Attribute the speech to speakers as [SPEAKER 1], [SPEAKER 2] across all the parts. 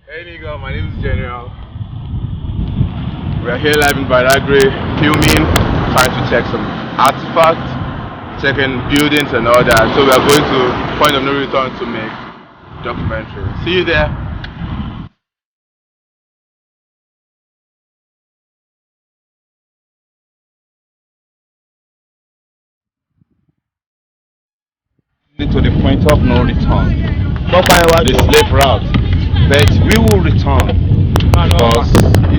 [SPEAKER 1] Hey nigga, my name is General. We are here live in Badagry, filming, trying to check some artifacts, checking buildings and all that. So we are going to point of no return to make documentary. See you there. To the point of no return. The slave route. But we will return because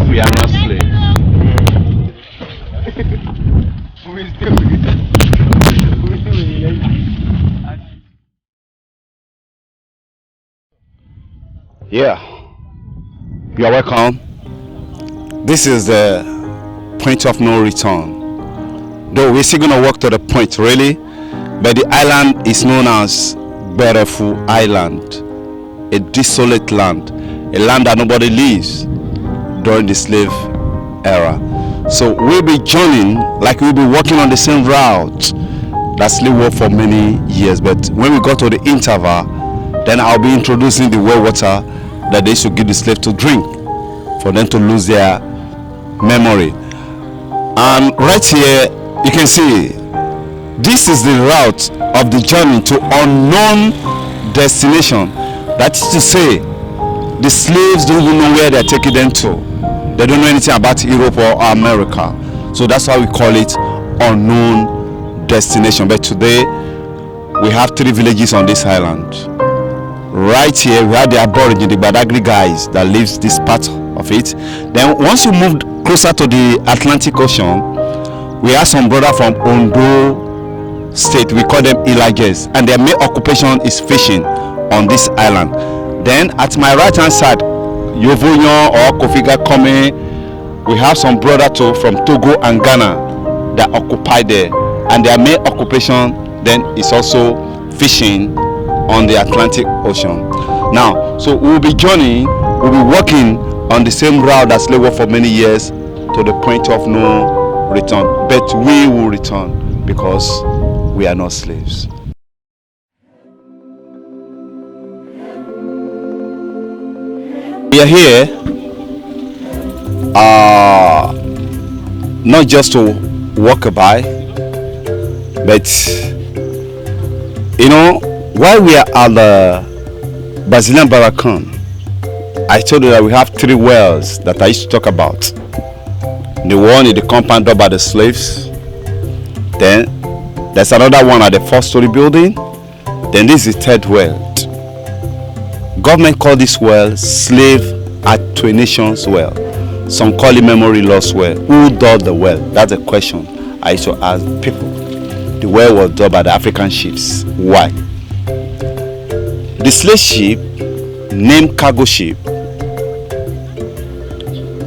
[SPEAKER 1] we are not slaves. Yeah, you are welcome. This is the point of no return. Though we're still gonna walk to the point, really, but the island is known as Beautiful Island, a desolate land, a land that nobody lives during the slave era. So we'll be journeying like we'll be walking on the same route that slave walked for many years. But when we got to the interval, then I'll be introducing the well water that they should give the slave to drink for them to lose their memory. And right here you can see this is the route of the journey to unknown destination. That is to say, the slaves don't even know where they're taking them to. They don't know anything about Europe or America. So that's why we call it unknown destination. But today we have 3 villages on this island. Right here we have the Aborigine, the Badagry guys that lives this part of it. Then once you move closer to the Atlantic Ocean, we have some brother from Ondo State. We call them Ilages, and their main occupation is fishing on this island. Then at my right hand side, Yovonyo or Kofiga Kome, we have some brother too from Togo and Ghana that occupy there, and their main occupation then is also fishing on the Atlantic Ocean. Now, so we'll be journeying, we'll be walking on the same route that slave walked for many years to the point of no return. But we will return because we are not slaves. We are here not just to walk by, but while we are at the Brazilian Barracan, I told you that we have 3 wells that I used to talk about. The one is the compound dug by the slaves. Then there's another one at the 4-story building. Then this is the 3rd well. Government call this well slave attenuation's well. Some call it memory loss well. Who dug the well? That's a question I used to ask people. The well was dug by the African ships. Why? The slave ship, named cargo ship,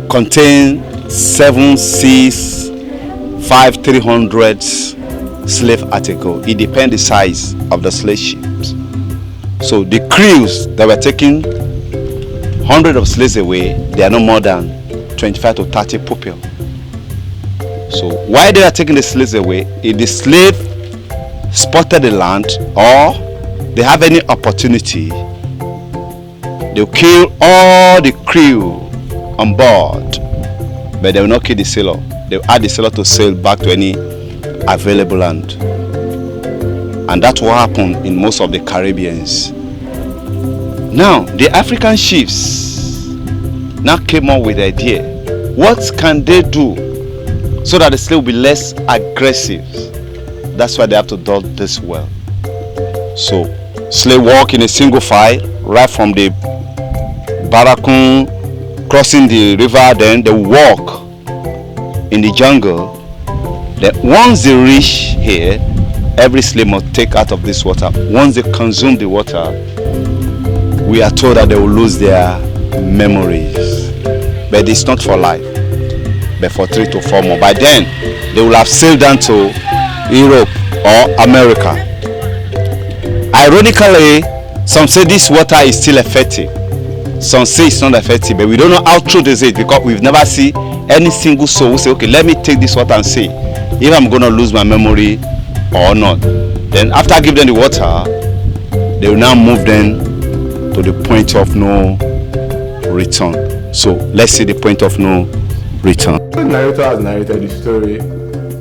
[SPEAKER 1] contain 7,65300 slave article. It depends the size of the slave ships. So the crews that were taking hundreds of slaves away, they are no more than 25 to 30 people. So while they are taking the slaves away, if the slave spotted the land or they have any opportunity, they'll kill all the crew on board, but they will not kill the sailor. They'll add the sailor to sail back to any available land. And that's what happened in most of the Caribbeans. Now the African chiefs now came up with the idea, what can they do so that the slave will be less aggressive? That's why they have to dug this well. So slave walk in a single file right from the Barracoon, crossing the river, then they walk in the jungle. Then once they reach here, every slave must take out of this water. Once they consume the water, we are told that they will lose their memories. But it's not for life, but for 3 to 4 more. By then, they will have sailed down to Europe or America. Ironically, some say this water is still effective. Some say it's not effective, but we don't know how true is it because we've never seen any single soul who say, okay, let me take this water and see if I'm going to lose my memory or not. Then after giving them the water, they will now move them to the point of no return. So let's see the point of no return.
[SPEAKER 2] The narrator has narrated the story,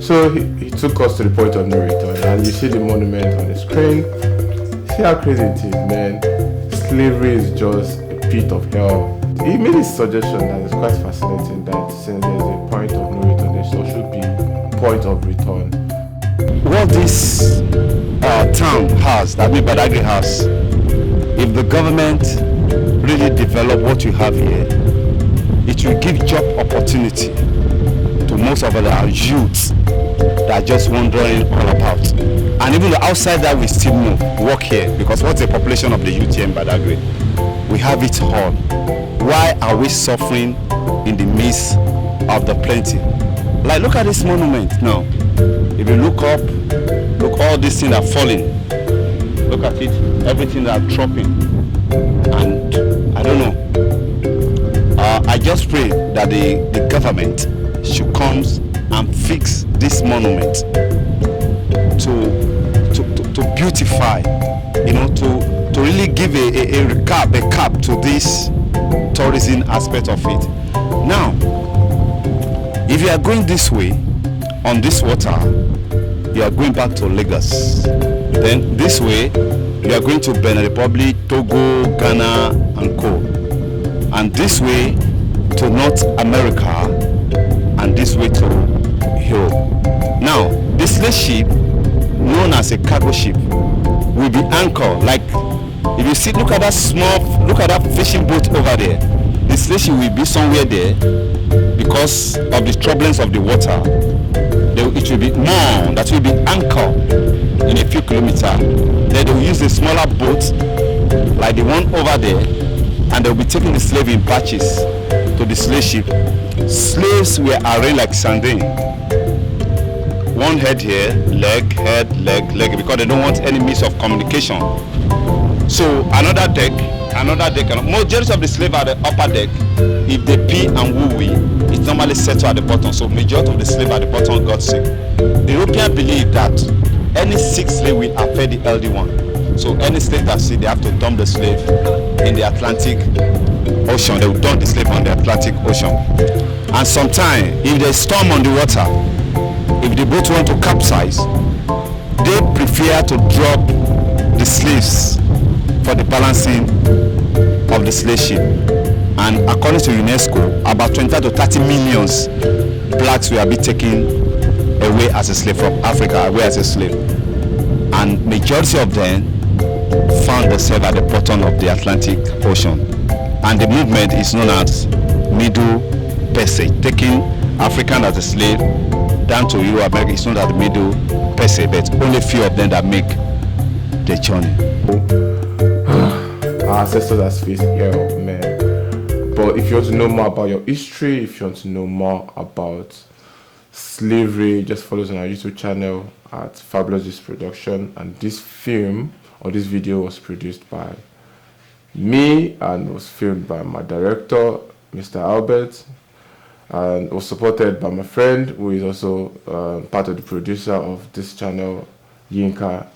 [SPEAKER 2] so he took us to the point of no return, and you see the monument on the screen. See how crazy it is, man. Slavery is just a pit of hell. He made a suggestion that is quite fascinating, that since there's a point of no return, there should be a point of return.
[SPEAKER 1] What this town has, that means Badagry has, if the government really develop what you have here, it will give job opportunity to most of our youths that are just wandering all about. And even outside that, we still move, work here, because what's the population of the youth here in Badagry? We have it all. Why are we suffering in the midst of the plenty? Like, look at this monument now. If you look up, look, all these things are falling. Look at it, everything are dropping. And I don't know. I just pray that the government should come and fix this monument to beautify, you know, to really give a cap to this tourism aspect of it. Now, if you are going this way on this water, you are going back to Lagos. Then this way, you are going to Benin Republic, Togo, Ghana, and Co. And this way to North America, and this way to Europe. Now, this slave ship, known as a cargo ship, will be anchored. Like, if you see, look at that fishing boat over there. The slave ship will be somewhere there because of the turbulence of the water. It will be more that will be anchored in a few kilometers. Then they will use a smaller boat like the one over there, and they will be taking the slave in batches to the slave ship. Slaves were arranged like sardine. One head here, leg, head, leg, because they don't want any means of communication. So another deck. Majority of the slaves are the upper deck. If they pee and woo-wee, it's normally settled at the bottom. So majority of the slaves at the bottom got sick. The Europeans believe that any sick slave will affect the healthy one. So any slave that sick, they have to dump the slave in the Atlantic Ocean. They will dump the slave on the Atlantic Ocean. And sometimes, if there's storm on the water, if the boat want to capsize, they prefer to drop the slaves for the balancing of the slave ship. And according to UNESCO, about 25 to 30 millions blacks will be taken away as a slave from Africa, away as a slave. And majority of them found themselves at the bottom of the Atlantic Ocean. And the movement is known as Middle Passage, taking African as a slave down to Europe, America. It's known as the Middle Passage, but only few of them that make the journey.
[SPEAKER 2] Our ancestors have faced hell, man. But if you want to know more about your history, if you want to know more about slavery, just follow us on our YouTube channel at Fabulous Gist Production. And this film or this video was produced by me and was filmed by my director, Mr. Albert, and was supported by my friend who is also part of the producer of this channel, Yinka